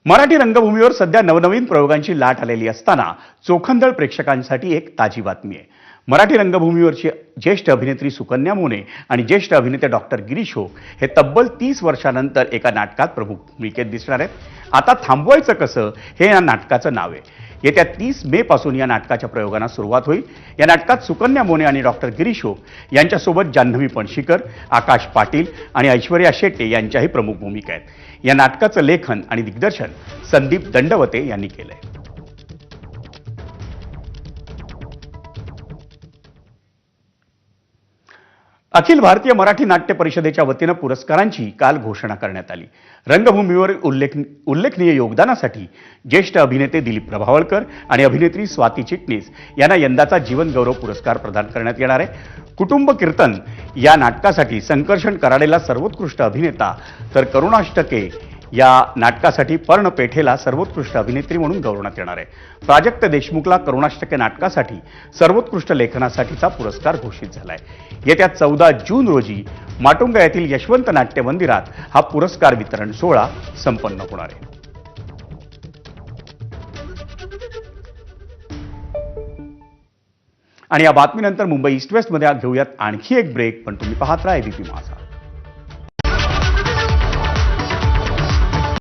मराठी रंगभूमीवर सध्या नवनवीन प्रयोगांची लाट आलेली असताना चोखंदळ प्रेक्षकांसाठी एक ताजी बातमी आहे। मराठी रंगभूमीवरची ज्येष्ठ अभिनेत्री सुकन्या मोने आणि ज्येष्ठ अभिनेते डॉक्टर गिरीश ओक हे तब्बल 30 वर्षांनंतर एका नाटकात प्रमुख भूमिकेत दिसणार आहेत। आता थांबवायचं कसं हे या नाटकाचं नाव आहे। येत्या 30 मे पासून या नाटकाच्या प्रयोगांना सुरुवात होईल। या नाटकात सुकन्या मोने आणि डॉक्टर गिरीश ओक यांच्यासोबत जान्हवी पणशीकर, आकाश पाटील आणि ऐश्वर्या शेट्टे यांच्याही प्रमुख भूमिका आहेत। या नाटकाचं लेखन आणि दिग्दर्शन संदीप दंडवते यांनी केलंय। अखिल भारतीय मराठी नाट्य परिषदेच्या वतीनं पुरस्कारांची काल घोषणा करण्यात आली। रंगभूमीवर उल्लेखनीय योगदानासाठी ज्येष्ठ अभिनेते दिलीप प्रभावळकर आणि अभिनेत्री स्वाती चिटणीस यांना यंदाचा जीवन गौरव पुरस्कार प्रदान करण्यात येणार आहे। कुटुंब कीर्तन या नाटकासाठी संकर्षण कराडेला सर्वोत्कृष्ट अभिनेता तर करुणाष्टके या नाटकासाठी पर्ण पेठेला सर्वोत्कृष्ट अभिनेत्री म्हणून गौरवण्यात येणार आहे। प्राजक्त देशमुखला करुणाष्टके नाटकासाठी सर्वोत्कृष्ट लेखनासाठीचा पुरस्कार घोषित झाला आहे। येत्या 14 जून रोजी माटुंगा येथील यशवंत नाट्य मंदिरात हा पुरस्कार वितरण सोहळा संपन्न होणार आहे। आणि या बातमीनंतर मुंबई ईस्ट वेस्टमध्ये घेऊयात आणखी एक ब्रेक, पण तुम्ही पाहत राहा एबीपी माझा।